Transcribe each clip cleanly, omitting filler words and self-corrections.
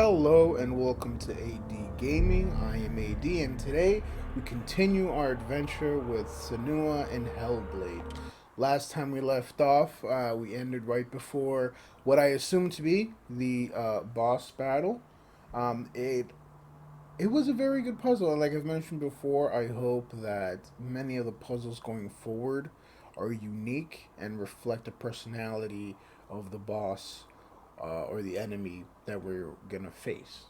Hello and welcome to AD Gaming. I am AD, and today we continue our adventure with Senua and Hellblade. Last time we left off, we ended right before what I assume to be the boss battle. It was a very good puzzle, and like I've mentioned before, I hope that many of the puzzles going forward are unique and reflect the personality of the boss or the enemy that we're gonna face.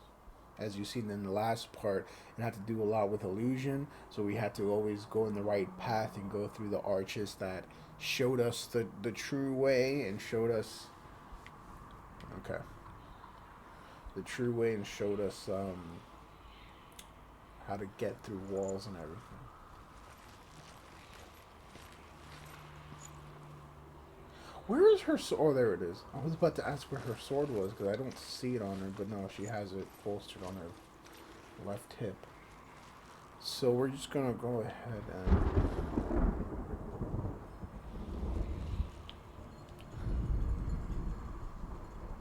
As you've seen in the last part, it had to do a lot with illusion, so we had to always go in the right path and go through the arches that showed us the true way and showed us okay the true way and showed us how to get through walls and everything. Where is her sword? Oh, there it is. I was about to ask where her sword was because I don't see it on her, but no, she has it bolstered on her left hip. So we're just gonna go ahead and.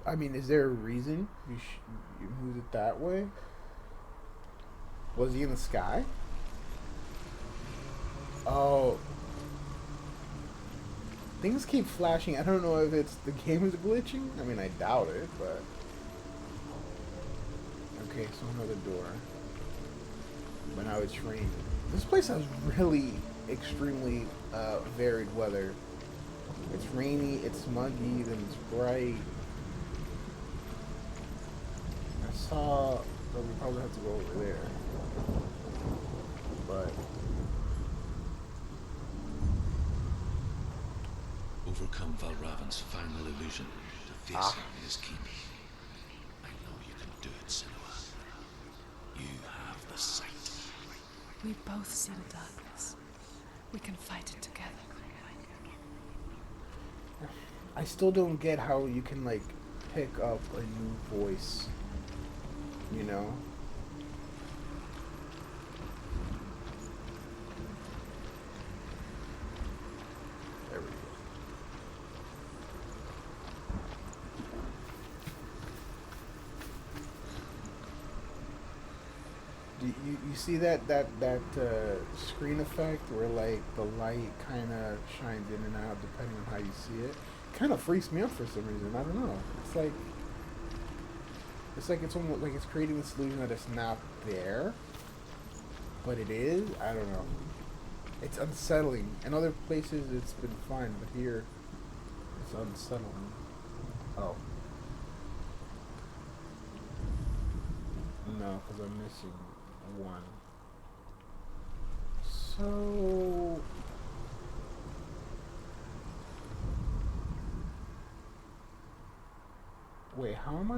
I mean, is there a reason you moved it that way? Was he in the sky? Oh, things keep flashing. I don't know if it's the game is glitching. I mean, I doubt it, but okay. So another door. But now it's raining. This place has really extremely varied weather. It's rainy, it's muggy, then it's bright. I saw that we probably have to go over there. But Overcome Valravan's final illusion to face him in his keep. I know you can do it, Senua. You have the sight. We both see the darkness. We can fight it together. I still don't get how you can like pick up a new voice. You know? There we go. You see that screen effect where like the light kind of shines in and out depending on how you see it? Kind of freaks me out for some reason. I don't know. It's like it's almost like it's creating this illusion that it's not there, but it is. I don't know. It's unsettling. In other places it's been fine, but here it's unsettling. Oh no, because I'm missing one. So wait, how am I?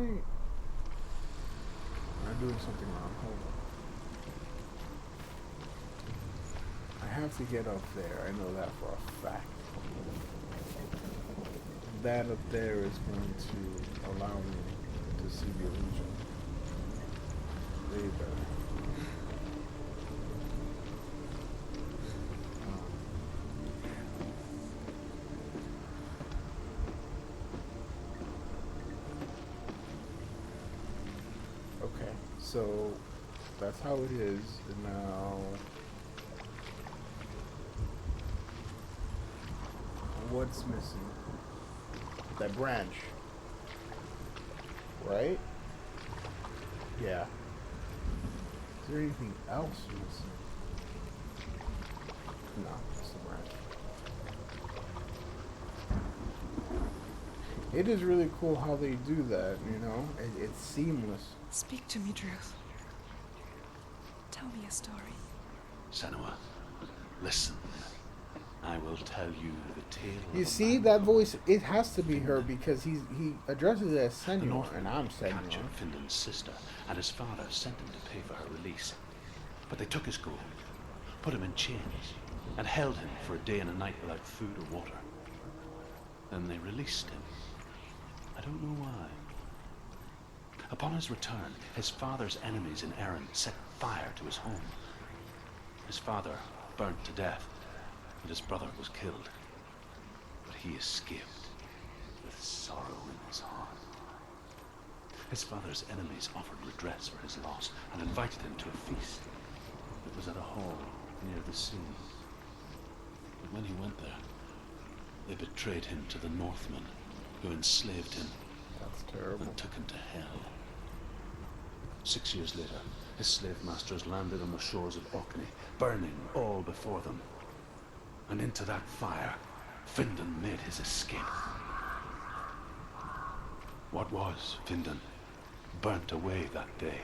I'm doing something wrong. Hold on. I have to get up there. I know that for a fact. That up there is going to allow me to see the illusion. Way better. Okay, so that's how it is. And now, what's missing? That branch, right? Yeah. Is there anything else missing? No, it's the branch. It is really cool how they do that, you know? It's seamless. Speak to me, Druth. Tell me a story. Senua, listen. I will tell you the tale You of a see man that called voice? It has to be her because he addresses it as The Senua, Northman and I'm Senua. captured Finland's sister, and his father sent him to pay for her release. But they took his gold, put him in chains, and held him for a day and a night without food or water. Then they released him. I don't know why. Upon his return, his father's enemies in Erin set fire to his home. His father burnt to death, and his brother was killed. But he escaped with sorrow in his heart. His father's enemies offered redress for his loss and invited him to a feast. It was at a hall near the sea. But when he went there, they betrayed him to the Northmen, who enslaved him That's terrible. and took him to hell. 6 years later, his slave masters landed on the shores of Orkney, burning all before them. And into that fire, Findan made his escape. What was Findan burnt away that day.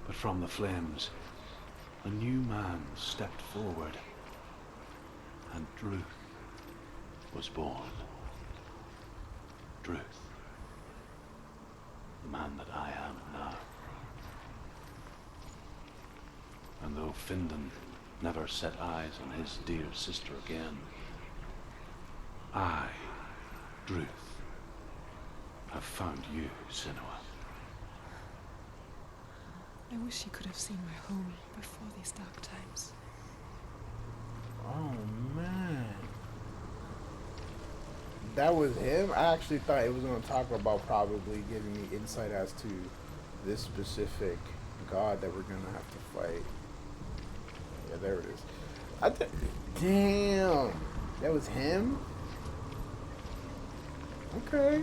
But from the flames, a new man stepped forward, and Druth was born. Druth, the man that I am now. And though Findan never set eyes on his dear sister again, I, Druth, have found you, Senua. I wish you could have seen my home before these dark times. Oh man. That was him? I actually thought it was going to talk about probably giving me insight as to this specific god that we're going to have to fight. Yeah, there it is. Damn. That was him? Okay.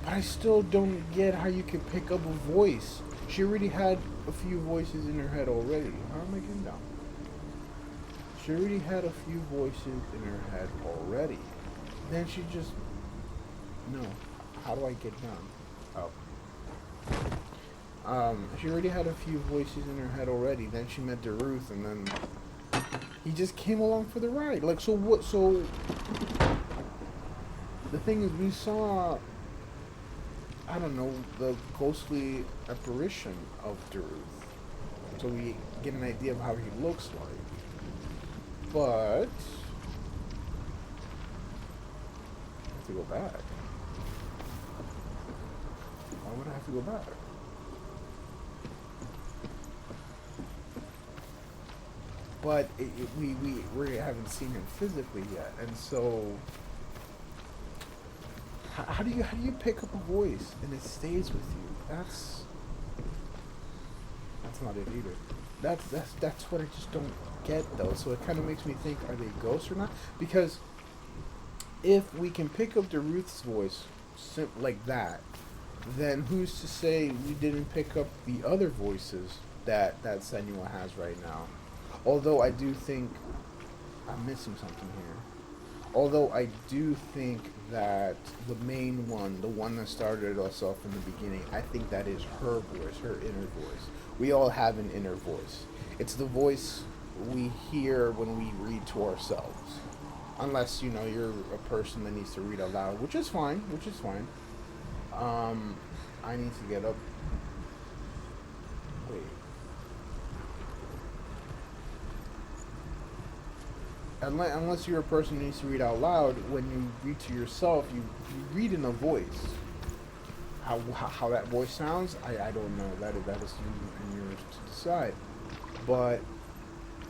But I still don't get how you can pick up a voice. She already had a few voices in her head already. How am I getting down? She already had a few voices in her head already. Then she just... No. How do I get down? Oh. She already had a few voices in her head already. Then she met Daruth, and then... He just came along for the ride. Like, so what... So... The thing is, we saw... I don't know, the ghostly apparition of Daruth. So we get an idea of how he looks like. But... I have to go back. Why would I have to go back? But we haven't seen him physically yet, and so how do you pick up a voice and it stays with you? That's not it either. That's what I just don't get though. So it kind of makes me think: are they ghosts or not? Because if we can pick up the Ruth's voice like that, then who's to say we didn't pick up the other voices that Senua has right now? Although I do think I'm missing something here. Although I do think that the main one, the one that started us off in the beginning, I think that is her voice, her inner voice. We all have an inner voice. It's the voice we hear when we read to ourselves. Unless, you know, you're a person that needs to read aloud, which is fine, I need to get up. Wait. Unless you're a person who needs to read out loud, when you read to yourself, you read in a voice. How that voice sounds, I don't know. That is you and yours to decide. But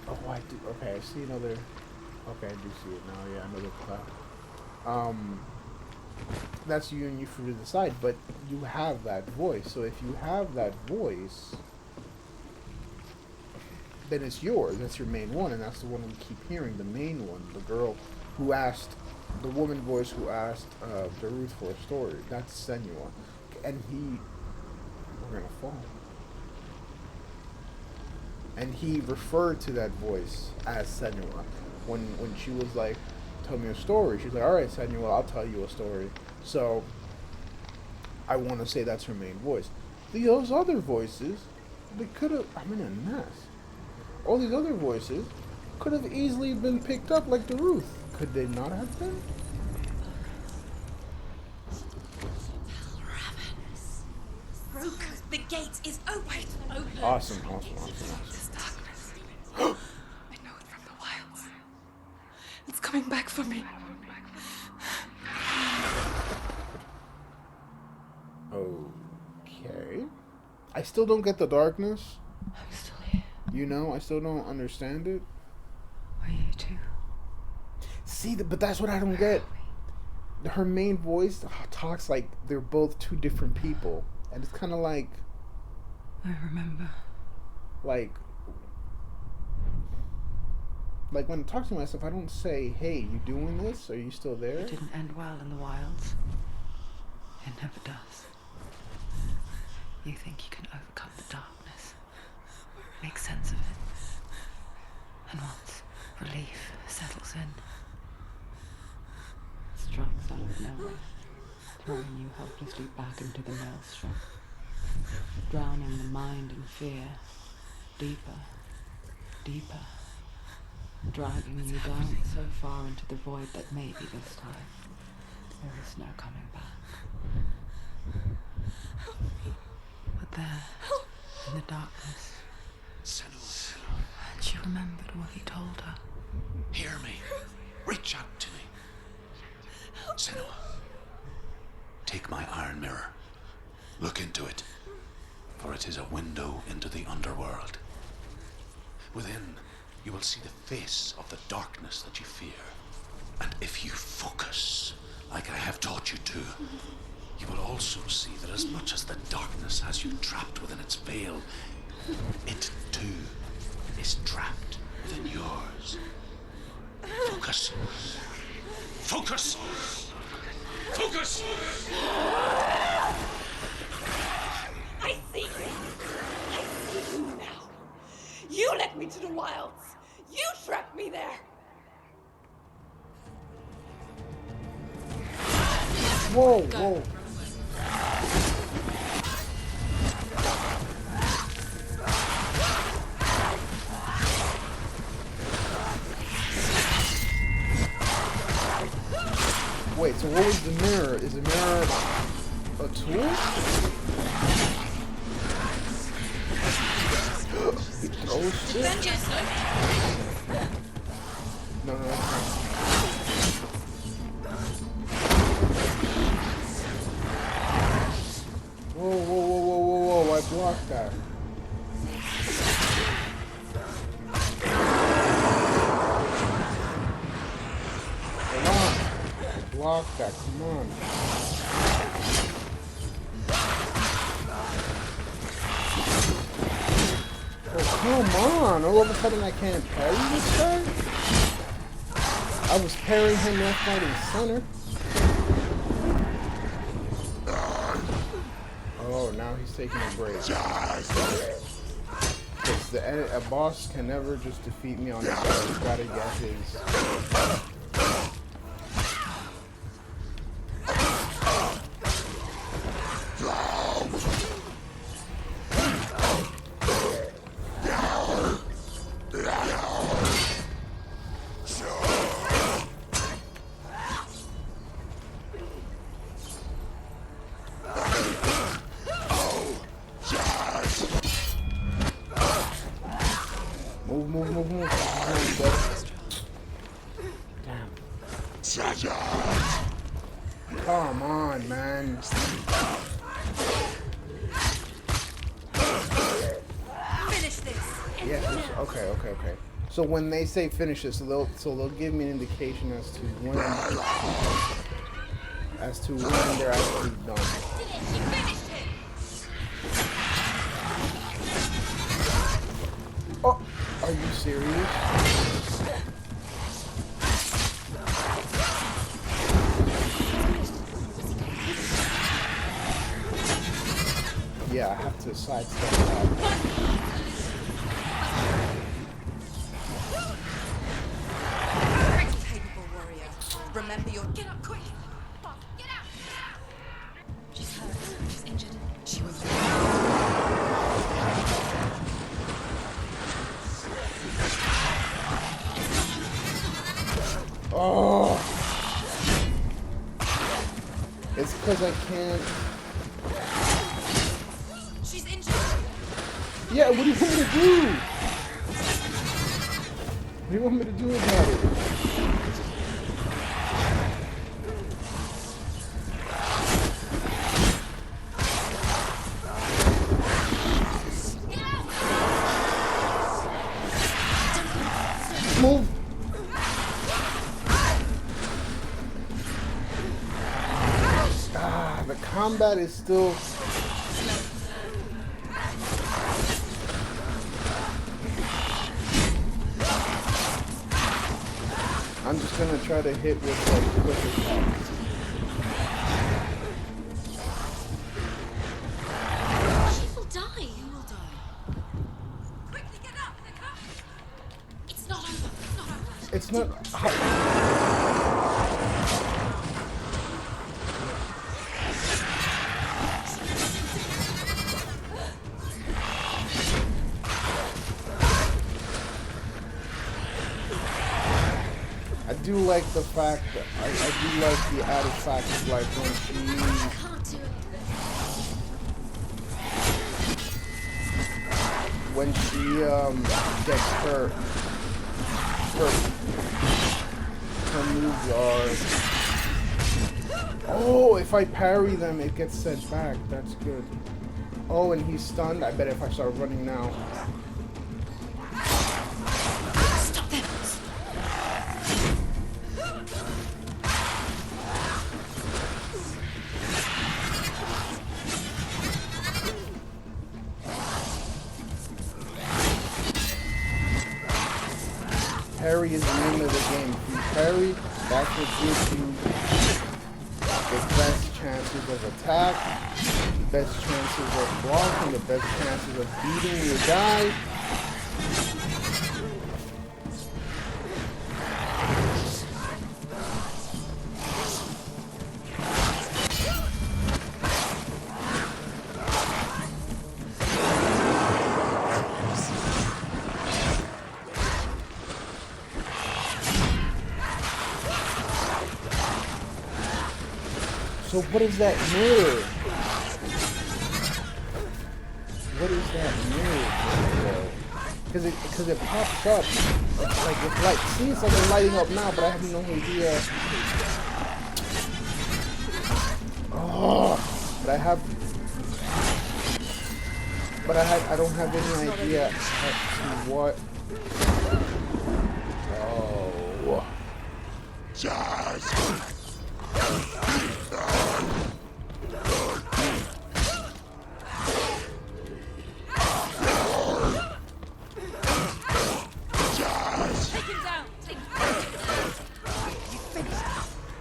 I do. Okay, I see another. Okay, I do see it now. Yeah, another cloud. That's you and you for to decide. But you have that voice. So if you have that voice, then it's yours. That's your main one, and that's the one we keep hearing. The main one, the girl who asked, the woman voice who asked Daruth for a story. That's Senua, and we're gonna fall. And he referred to that voice as Senua. When she was like, "Tell me a story," she's like, "All right, Senua, I'll tell you a story." So I want to say that's her main voice. Those other voices, they could have. I'm in a mess. All these other voices could have easily been picked up like Daruth. Could they not have been? Broken. The gate is open. Awesome. This darkness. I know it from the wilds. It's coming back for me. Okay. I still don't get the darkness. I'm still here. You know, I still don't understand it. Are you too? See, but that's what I don't get. her main voice talks like they're both two different people, and it's kind of I remember. like like when I talk to myself, I don't say, "Hey, you doing this? Are you still there?" It didn't end well in the wilds. It never does. You think you can overcome the darkness, make sense of it, and once relief settles in, it strikes out of nowhere, throwing you helplessly back into the maelstrom, drowning the mind in fear, deeper, deeper, dragging you down so far into the void that maybe this time there is no coming back. But there, in the darkness, Senua, she remembered what he told her. hear me. Reach out to me. Senua, take my iron mirror. Look into it, for it is a window into the underworld. Within, you will see the face of the darkness that you fear. And if you focus, like I have taught you to, you will also see that as much as the darkness has you trapped within its veil, it too is trapped within yours. Focus. Focus! Focus! I see you. I see you now. You led me to the wilds. You trapped me there. Whoa, whoa. Wait, so what was the mirror? Is the mirror a tool? He throws shit? No, no, that's not. Whoa, whoa, whoa, whoa, whoa, whoa, I blocked that. Come on. Block that, come on. Oh, come on. All of a sudden I can't parry this guy? I was parrying him left, right, and center. Oh, now he's taking a break. A boss can never just defeat me on his own. He's gotta get his. Move. Damn. Come on, man. Finish this. Yeah. Okay. So when they say finish this, they'll give me an indication as to when they're actually done. You finished it. Oh, are you serious? Yeah, I have to sidestep that. Pretty capable warrior. Remember your. Get up quick. Get out. She's hurt. She's injured. She was. Oh! It's because I can't. She's injured. Yeah, what do you want me to do? What do you want me to do about it? Move. combat is still. I'm just gonna try to hit with like quick attacks. She will die. You will die. Quickly get up. They're coming. It's not over. It's not over. It's not. I do like the fact that I do like the added fact of like when she Can't do it. gets hurt, her moves are. Oh, if I parry them, it gets sent back. That's good. Oh, and he's stunned. I bet if I start running now. Stop them. Parry is the name of the game. If you parry, that's what gives you the best chances of attack, the best chances of blocking, the best chances of beating your guy. So what is that mirror? What is that mirror? Because it pops up. It's like, see, it's like it's lighting up now, but I have no idea. Oh, I don't have any idea as to what. Oh.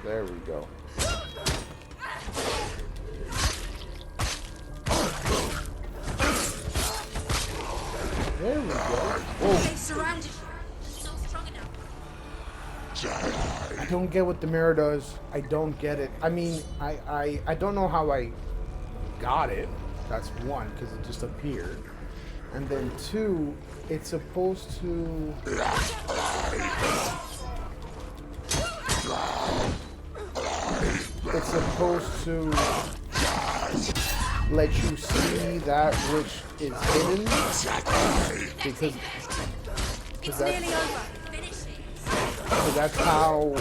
There we go. There we go. Whoa. They surrounded you. It's not strong enough. I don't get what the mirror does. I don't get it. I mean, I don't know how I got it. That's one, because it just appeared. And then two, it's supposed to... It's supposed to let you see that which is hidden. Because It's nearly over. Finish it. that's how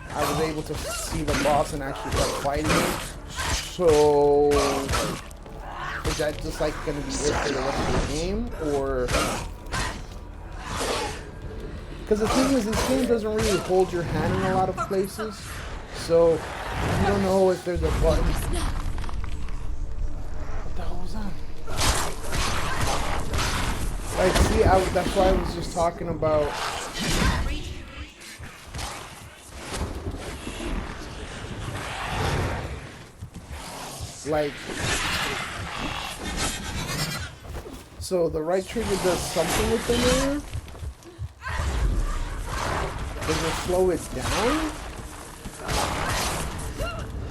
I was able to see the boss and actually start fighting him. So is that just like going to be it for the rest of the game, or? Because the thing is, this game doesn't really hold your hand in a lot of places, so you don't know if there's a button. What the hell was that? Like, see, that's why I was just talking about. Like, so the right trigger does something with the mirror. Does it slow it down?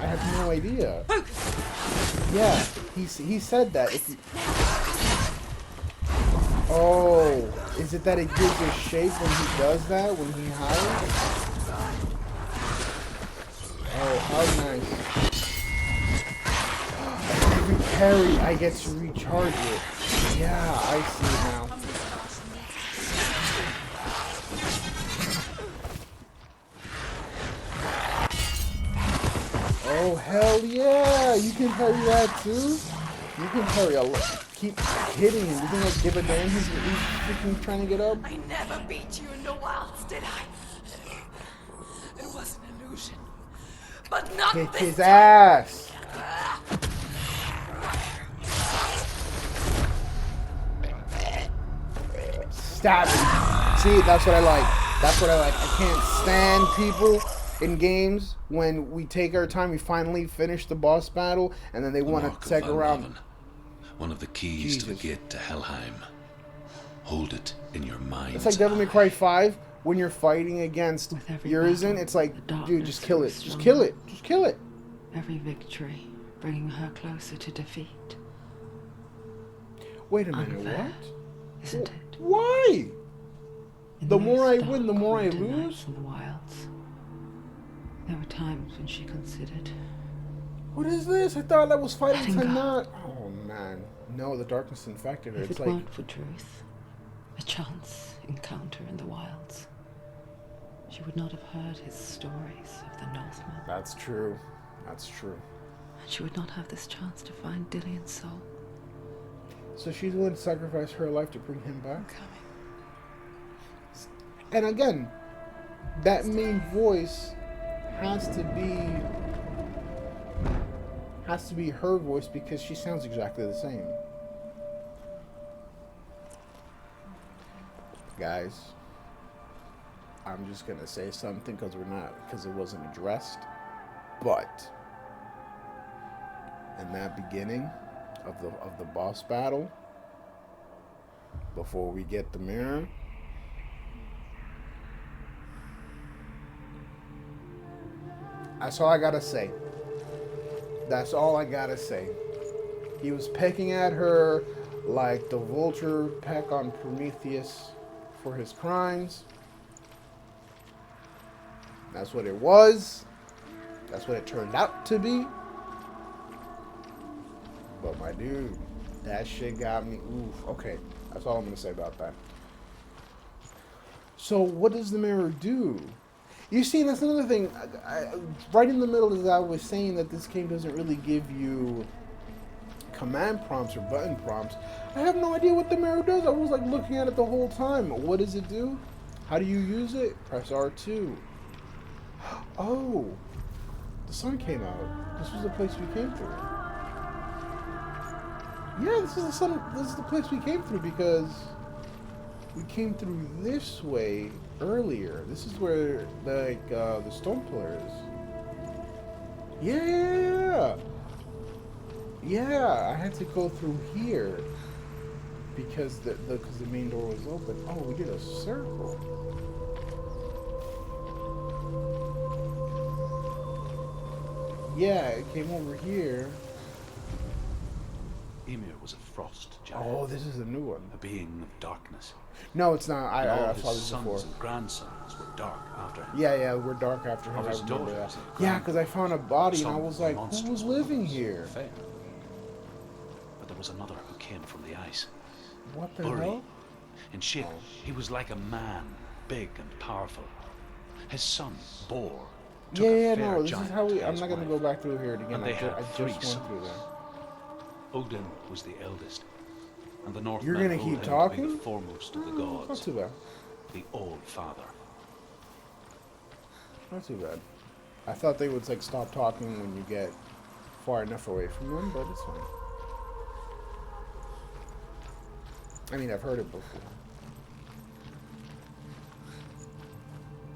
I have no idea. Yeah, he said that. If you, oh, is it that it gives a shape when he does that, when he hides? Oh, how nice. Every parry, I get to recharge it. Yeah, I see it now. Oh, hell yeah! You can parry that too? You can parry a lot. Keep hitting him. You think I'd give a damn he's freaking trying to get up? I never beat you in the wilds, did I? It was an illusion. But not Kick this his time. ass. Stab him. See, that's what I like. That's what I like. I can't stand people in games when we take our time, we finally finish the boss battle, and then they The want Mark to of take Van around. Raven. One of the keys to the Jesus. gate to Helheim. Hold it in your mind. It's like Devil May Cry 5 when you're fighting against With every Urizen. battle, It's like, the dude, just darkness kill grew it. Just kill stronger. it. Just kill it. Every victory bringing her closer to defeat. Wait a minute, Unfair, what? isn't it? Why? In The those more I dark win, the more I winter lose? nights in the wilds, there were times when she considered What is this? I thought I was fighting Letting to go. not. Oh man, no, the darkness infected her. if It's it like, weren't for truth, a chance encounter in the wilds, she would not have heard his stories of the Northmen, that's true. That's true. and she would not have this chance to find Dillion's soul. So she's willing to sacrifice her life to bring him back. Coming. And again, that main voice has to be her voice because she sounds exactly the same. Guys, I'm just gonna say something because it wasn't addressed. But in that beginning of the boss battle, before we get the mirror, that's all I gotta say. That's all I gotta say. He was pecking at her like the vulture peck on Prometheus for his crimes. That's what it was. That's what it turned out to be. But my dude, that shit got me. Oof. Okay, that's all I'm gonna say about that. So what does the mirror do? You see, that's another thing. Right in the middle, as I was saying, that this game doesn't really give you command prompts or button prompts. I have no idea what the mirror does. I was like looking at it the whole time. What does it do? How do you use it? Press R2. Oh, the sun came out. This was the place we came through. Yeah, this is the sun. This is the place we came through because we came through this way earlier. This is where the stone pillar is. Yeah. Yeah, I had to go through here because the main door was open. Oh, we did a circle. Yeah, it came over here. Ymir was a frost giant, Oh, this is a new one. a being of darkness. No, it's not. And all I his saw this sons before. and grandsons were dark after him. Yeah, we're dark after him. Of I his remember that. daughters and Yeah, because I found a body and I Some was were like, who monstrous, was living others here? fair. But there was another who came from the ice. What the Buri. hell? In shape, he was like a man, big and powerful. His son, Bor, took Yeah, a fair no, this is giant how we. to I'm his not gonna wife. go back through here again. And they I had just three went sons. through there. Odin was the eldest, and the Northmen You're gonna hold keep him to be talking? the foremost of the Not gods, too bad. the All Father. Not too bad. I thought they would like stop talking when you get far enough away from them, but it's fine. I mean, I've heard it before.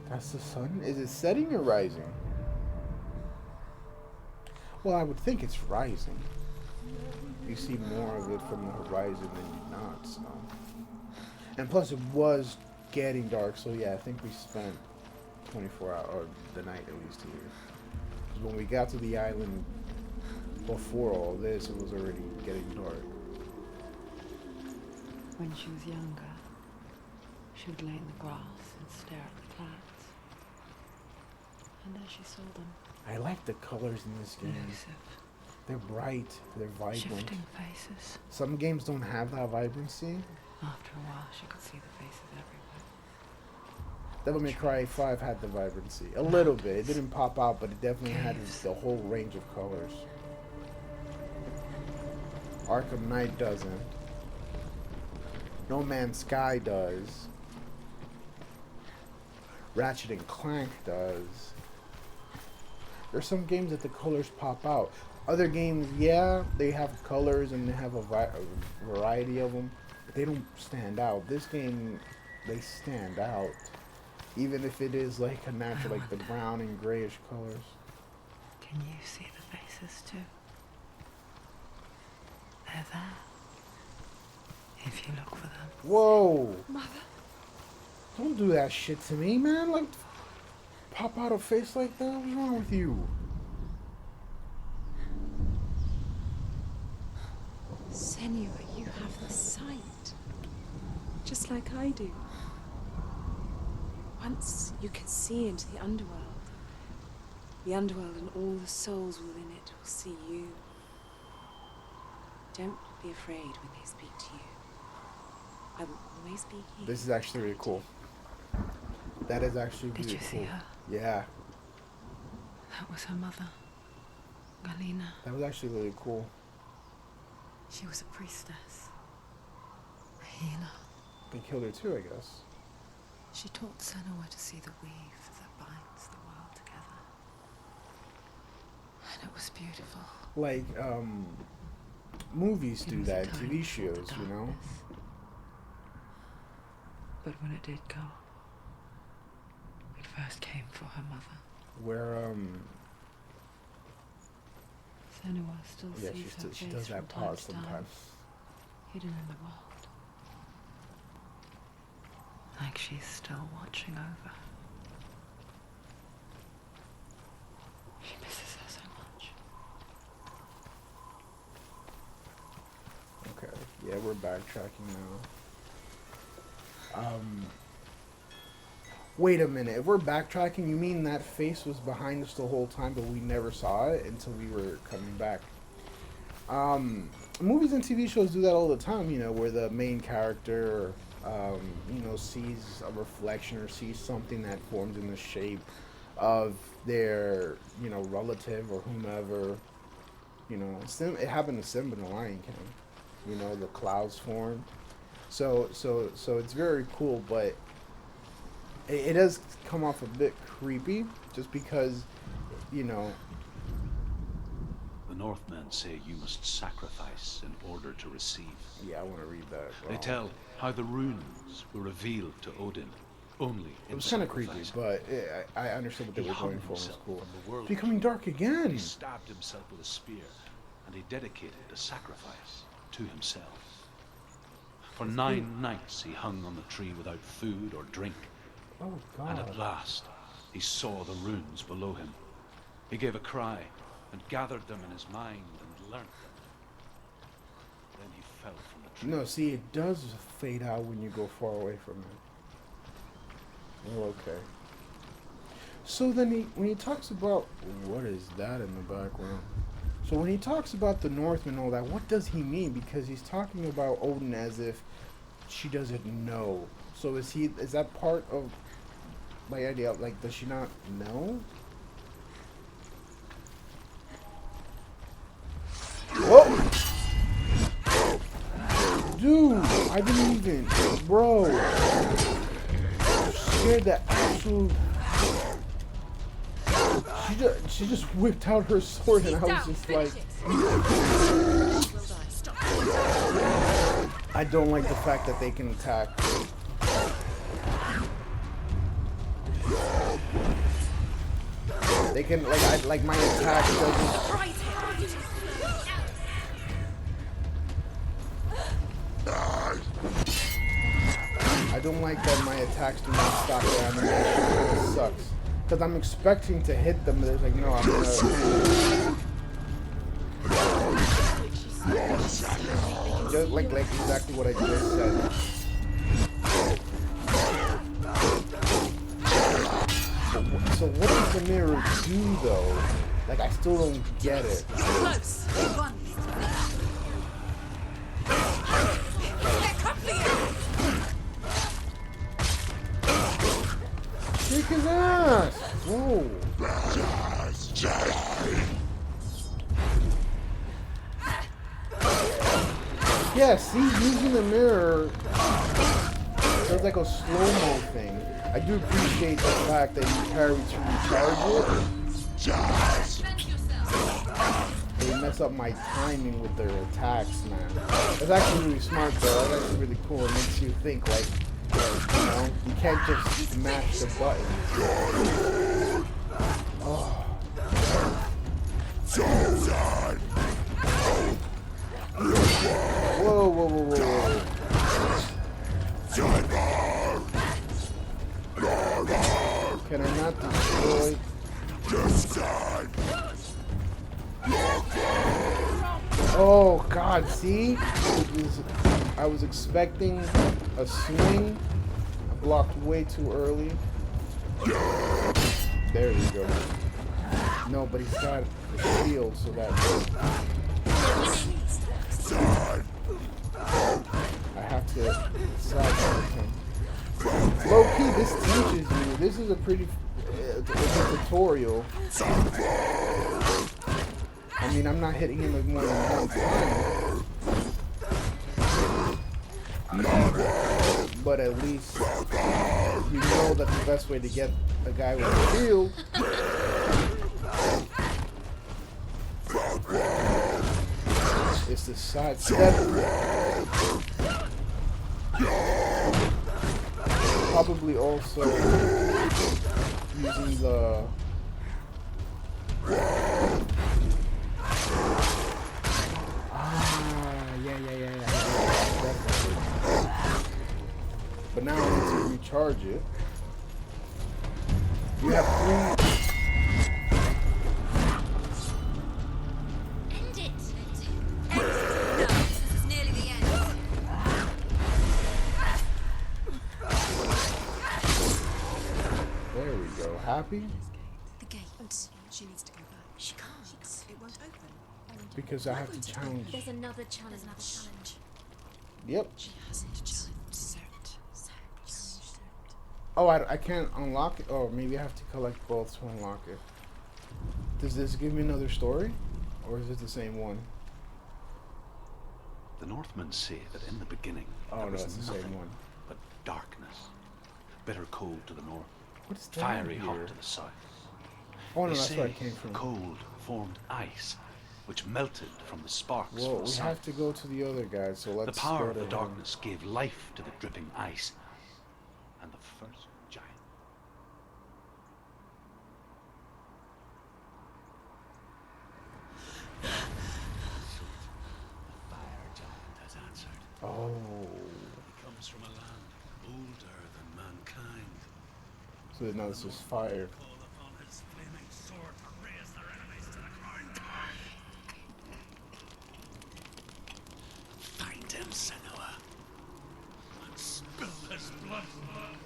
That's the sun? Is it setting or rising? Well, I would think it's rising. You see more of it from the horizon than you not, so. And plus it was getting dark, so yeah, I think we spent 24 hours, or the night at least here. Because when we got to the island before all this, it was already getting dark. When she was younger, she would lay in the grass and stare at the clouds. And there she saw them, I like the colors in this game. elusive, They're bright, they're vibrant. shifting faces. Some games don't have that vibrancy. After a while, she could see the faces everywhere. Devil May Cry 5 had the vibrancy. A little bit. It didn't pop out, but it definitely had Caves. the whole range of colors. Arkham Knight doesn't. No Man's Sky does. Ratchet and Clank does. There's some games that the colors pop out. Other games, yeah, they have colors and they have a variety of them, but they don't stand out. This game, they stand out, even if it is like a natural, like the brown and grayish colors. Can you see the faces too? They're there. If you look for them. Whoa! Mother? Don't do that shit to me, man. Like, pop out a face like that? What's wrong with you? Senua, you have the sight. Just like I do. Once you can see into the underworld. The underworld and all the souls within it will see you. Don't be afraid when they speak to you. I will always be here. This is actually really cool. That is actually really Did cool. you see her? Yeah. That was her mother, Galina. That was actually really cool. She was a priestess, a healer. They killed her too, I guess. She taught Senua to see the weave that binds the world together. And it was beautiful. Like, movies It do was a that, time TV before the shows, you know? darkness. But when it did go, it first came for her mother. Where, Senua still yeah, sees her she face does from that time pause to time, sometimes. hidden in the world. Like she's still watching over. She misses her so much. Okay, yeah, we're backtracking now. Wait a minute. If we're backtracking, you mean that face was behind us the whole time, but we never saw it until we were coming back? Movies and TV shows do that all the time, you know, where the main character, you know, sees a reflection or sees something that forms in the shape of their, you know, relative or whomever. You know, it happened to Simba in The Lion King. You know, the clouds formed. So it's very cool, but it does come off a bit creepy, just because, you know. The Northmen say you must sacrifice in order to receive. Yeah, I want to read that. They tell how the runes were revealed to Odin only in It was kind of creepy, sacrifice. but I understood what they He were hung going for. It was himself cool. from the world. It's becoming dark again. He stabbed himself with a spear, and he dedicated the sacrifice to himself. For 9 nights he hung on the tree without food or drink, Oh and God. at last he saw the runes below him. He gave a cry and gathered them in his mind and learnt them. Then he fell from the tree. No, see, it does fade out when you go far away from it. Oh, okay. So then when he talks about, what is that in the background? So when he talks about the Northmen and all that, what does he mean? Because he's talking about Odin as if she doesn't know. So is that part of my idea? Like, does she not know? Whoa! Dude, I didn't even, bro. Scared the absolute. She just whipped out her sword, and I was just like, I don't like the fact that they can attack. They can like my attack doesn't. I don't like that my attacks do not stop their animation. It sucks. Because I'm expecting to hit them, but it's like, no, I'm gonna. Just like exactly what I just said. So what does the mirror do, though? Like, I still don't get it. Close. One. Kick his ass! Whoa! Yeah, see, using the mirror does like a slow-mo thing. I do appreciate the fact that you carry to recharge it, Defend yourself. They mess up my timing with their attacks, man. That's actually really smart, though. That's actually really cool. It makes you think, like, you know, you can't just mash the buttons. Oh. Whoa, whoa, whoa, whoa, whoa. Can I not destroy? Oh God! See, I was expecting a swing. I blocked way too early. There you go. No, but he's got a shield, so that I have to sidestep him. Low key, this teaches you. This is a pretty it's a tutorial. I mean, I'm not hitting him with more than one time. But at least you know that the best way to get a guy with a shield is to sidestep. Probably also using the yeah. But now I need to recharge it. You have 3. End it. No, this is nearly the end. There we go. Happy? The gate. She needs to go back. She can't. It won't open. Because I have to challenge. There's another challenge. Yep. She hasn't challenged. Oh, I can't unlock it. Oh, maybe I have to collect both to unlock it. Does this give me another story? Or is it the same one? The Northmen say that in the beginning Oh, there no, was it's the nothing same one. but darkness. Bitter cold to the north, What is that fiery here? hot to the south. Oh, no, They that's say where I came from. cold formed ice, which melted from the sparks Well, from the we sun. have to go to the other guy, so The let's power go of to the him. darkness gave life to the dripping ice, and the first giant. The fire giant has answered. Oh. He comes from a land older than mankind. So now this is fire. Call upon his flaming sword to raise their enemies to the ground. Find him, Senua, and spill his blood.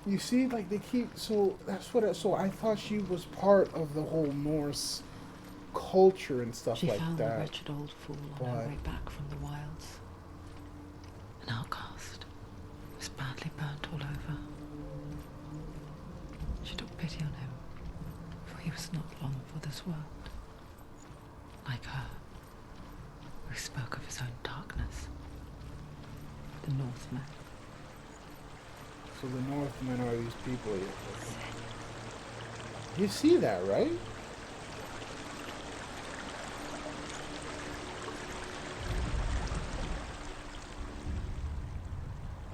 You see, like they keep. So that's what. So I thought she was part of the whole Norse culture and stuff She like found the that. wretched old fool on her But- way back from the wilds. An outcast, was badly burnt all over. She took pity on him, for he was not long for this world. Like her, who spoke of his own darkness. The Northmen. So the Northmen are these people. You see that, right?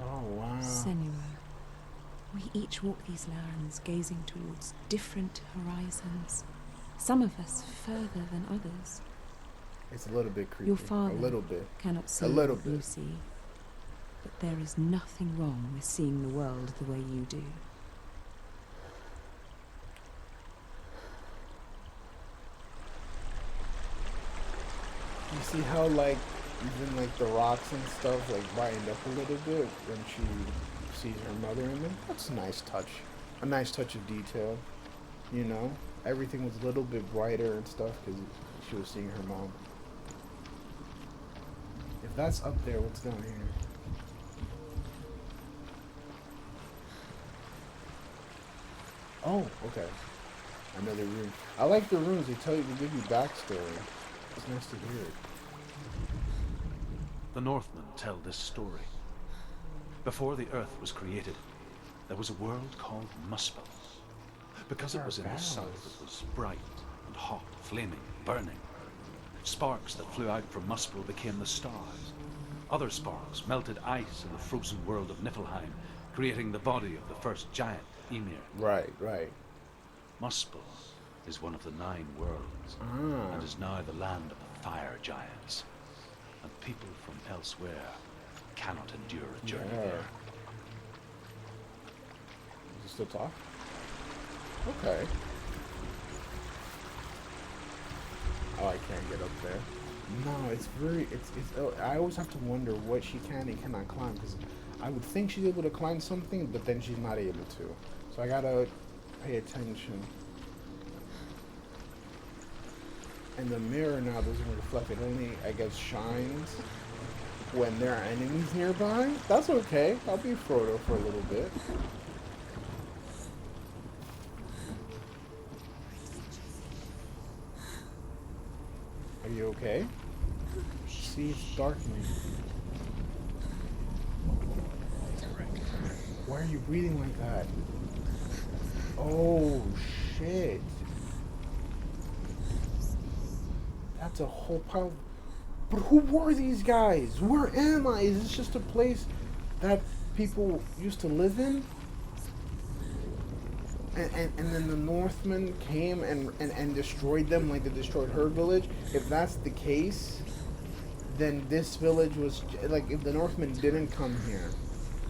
Oh wow. Senua, we each walk these lands gazing towards different horizons. Some of us further than others. It's a little bit creepy. Your father A little bit. cannot see A little what you bit. see. But there is nothing wrong with seeing the world the way you do. You see how like even like the rocks and stuff like brightened up a little bit when she sees her mother in them? That's a nice touch. A nice touch of detail. You know? Everything was a little bit brighter and stuff because she was seeing her mom. If that's up there, what's down here? Oh, okay. Another room. I like the rooms. They tell you, they give you backstory. It's nice to hear it. The Northmen tell this story. Before the earth was created, there was a world called Muspel. Because it was in the south, it was bright and hot, flaming, burning. Sparks that flew out from Muspel became the stars. Other sparks melted ice in the frozen world of Niflheim, creating the body of the first giant, Ymir. Right, right. Muspel is one of the 9 worlds, and is now the land of the fire giants. And people from elsewhere cannot endure a journey Yeah. there. Does it still talk? Okay. Oh, I can't get up there. No, it's very, I always have to wonder what she can and cannot climb, because I would think she's able to climb something, but then she's not able to. So I gotta pay attention. And the mirror now doesn't reflect, it only, I guess, shines when there are enemies nearby. That's okay, I'll be Frodo for a little bit. Are you okay? See, it's darkening. Why are you breathing like that? Oh, shit. That's a whole pile. But who were these guys? Where am I? Is this just a place that people used to live in? And then the Northmen came and destroyed them like they destroyed her village. If that's the case, then this village was, like, if the Northmen didn't come here,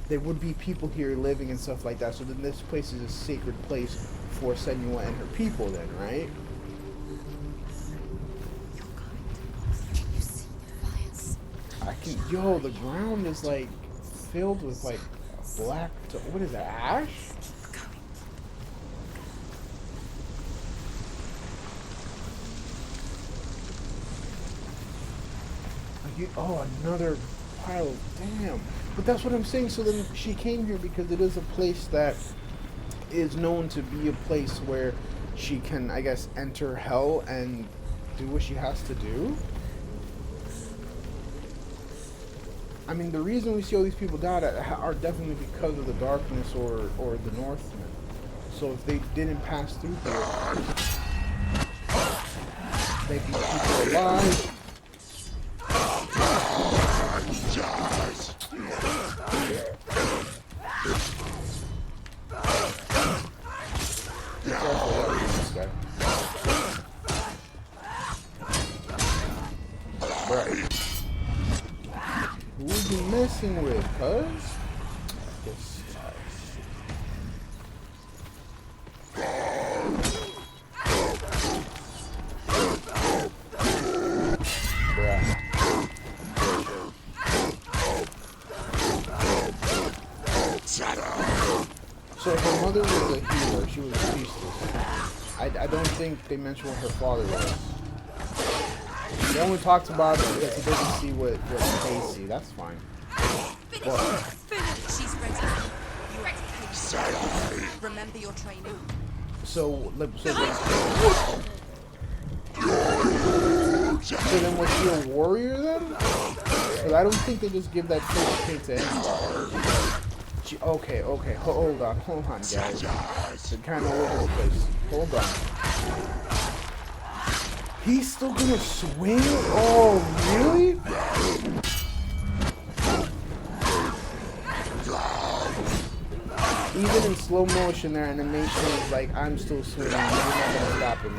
there would be people here living and stuff like that. So then this place is a sacred place for Senua and her people then, right? You see the fires? I can, yo, the ground is like filled with like black, what is that, ash? Oh, another pile. Damn. But that's what I'm saying. So then she came here because it is a place that is known to be a place where she can, I guess, enter hell and do what she has to do. I mean, the reason we see all these people die are definitely because of the darkness or the Northmen. So if they didn't pass through here, they'd be people alive. Who are you messing with, cuz? This guy. Bruh. So her mother was a healer, she was a priestess. I don't think they mentioned what her father was. They only talked about it because he doesn't see what they see. That's fine. But, She's ready. You ready? Remember your training. so then was she a warrior then? Because I don't think they just give that paint to anybody. Okay, hold on, guys. They're kind of all over the place. Hold on. He's still gonna swing? Oh, really? Even in slow motion, their animation is like, I'm still swinging. You're not gonna stop me.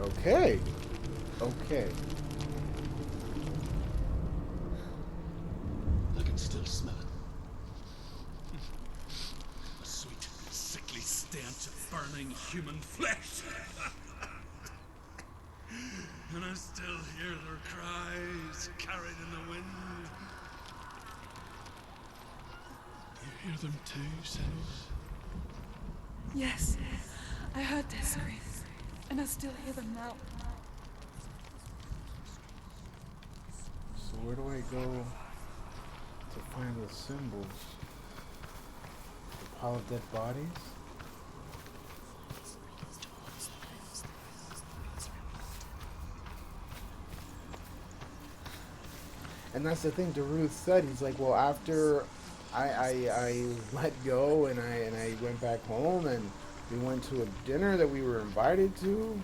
Okay. Okay. I can still smell it. A sweet, sickly stench of burning human flesh. And I still hear their cries carried in the wind. You hear them too, Senua? Yes, I heard their screams, and I still hear them now. So where do I go to find the symbols? The Pile of dead bodies. And that's the thing. Daruth said, he's like, well, after I let go and I went back home and we went to a dinner that we were invited to.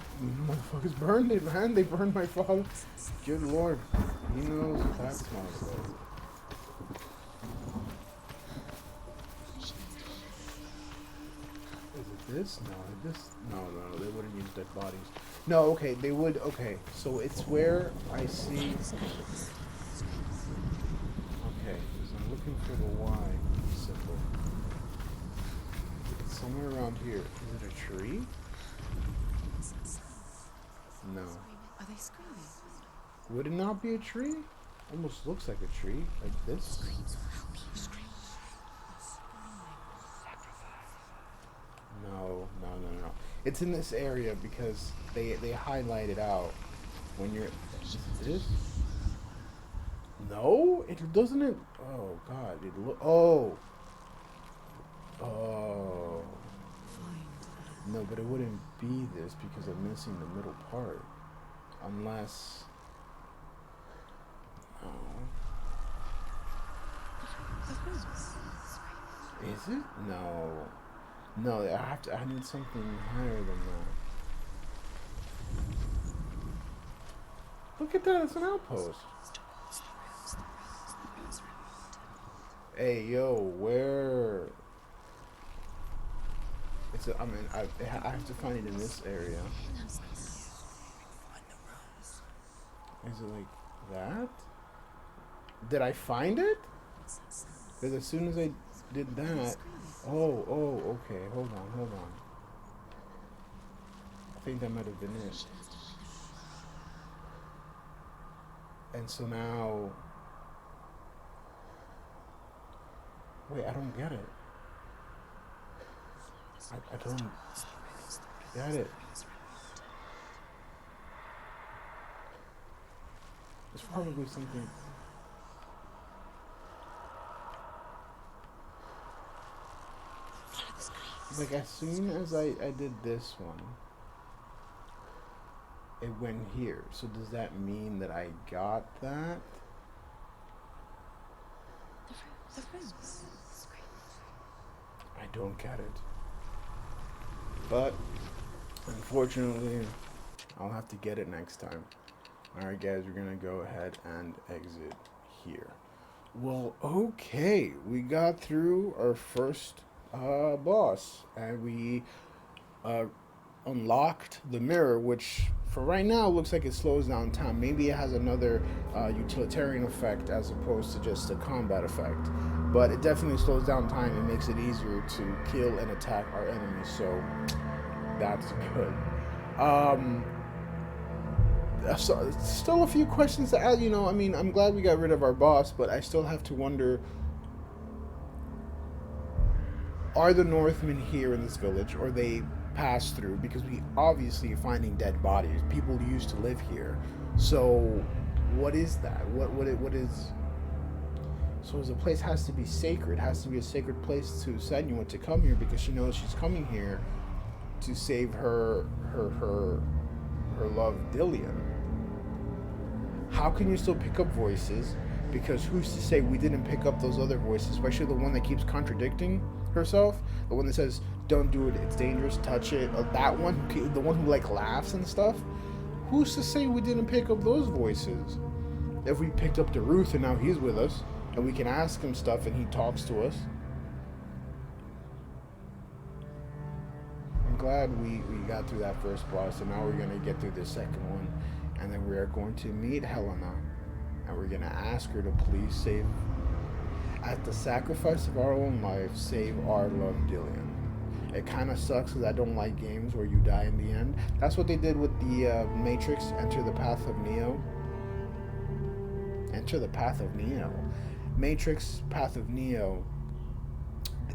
Motherfuckers burned it, man. They burned my father. Good lord, he knows what that smells like. Is it this? No, this. No. They wouldn't use dead bodies. No, okay, they would. Okay, so it's where I see. Okay, because I'm looking for the Y symbol. It's somewhere around here. Is it a tree? No. Are they screaming? Would it not be a tree? Almost looks like a tree, like this. No. It's in this area because they highlight it out when you're. It is. No, it doesn't. It. Oh God! It look. Oh. Oh. No, but it wouldn't be this because I'm missing the middle part. Unless. No. Is it? No. No, I need something higher than that. Look at that, it's an outpost. Hey, yo, where? I have to find it in this area. Is it like that? Did I find it? Because as soon as I did that, okay, hold on. I think that might have been it. And so now, wait, I don't get it. I don't get it. It's probably something. Like as soon as I did this one, it went here. So does that mean that I got that? I don't get it. But unfortunately, I'll have to get it next time. Alright guys, we're gonna go ahead and exit here. Well, okay, we got through our first boss, and we unlocked the mirror, which for right now looks like it slows down time. Maybe it has another utilitarian effect as opposed to just a combat effect, but it definitely slows down time and makes it easier to kill and attack our enemies, so that's good. So, still a few questions to add. I mean, I'm glad we got rid of our boss, but I still have to wonder, are the Northmen here in this village, or they passed through? Because we obviously are finding dead bodies. People used to live here. So what is that? What is? So the place has to be sacred. It has to be a sacred place to Senua to come here, because she knows she's coming here to save her love Dillian. How can you still pick up voices? Because who's to say we didn't pick up those other voices, especially the one that keeps contradicting herself, the one that says don't do it, it's dangerous, touch it, that one, the one who like laughs and stuff. Who's to say we didn't pick up those voices? If we picked up Daruth and now he's with us and we can ask him stuff and he talks to us. I'm glad we got through that first boss, and now we're going to get through the second one, and then we are going to meet Helena, and we're going to ask her to please save, at the sacrifice of our own life, save our love Dillian. It kind of sucks because I don't like games where you die in the end. That's what they did with the Matrix, Enter the Path of Neo. Enter the Path of Neo. Matrix, Path of Neo.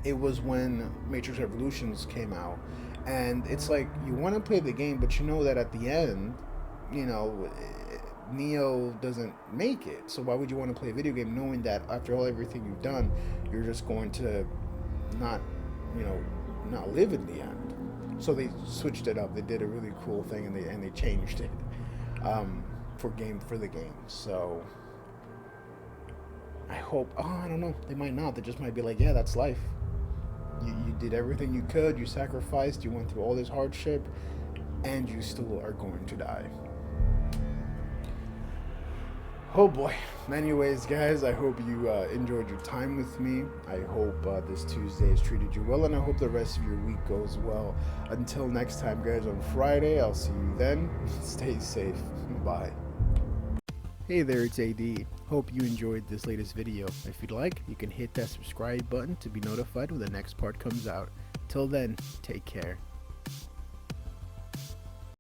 It was when Matrix Revolutions came out. And it's like, you want to play the game, but you know that at the end, Neo doesn't make it. So why would you want to play a video game knowing that after everything you've done, you're just going to not not live in the end. So they switched it up. They did a really cool thing, and they changed it for the game. So I hope. Oh, I don't know. They might not. They just might be like, yeah, that's life. You did everything you could. You sacrificed. You went through all this hardship, and you still are going to die. Oh boy. Anyways, guys, I hope you enjoyed your time with me. I hope this Tuesday has treated you well, and I hope the rest of your week goes well. Until next time, guys, on Friday, I'll see you then. Stay safe. Bye. Hey there, it's AD. Hope you enjoyed this latest video. If you'd like, you can hit that subscribe button to be notified when the next part comes out. Till then, take care.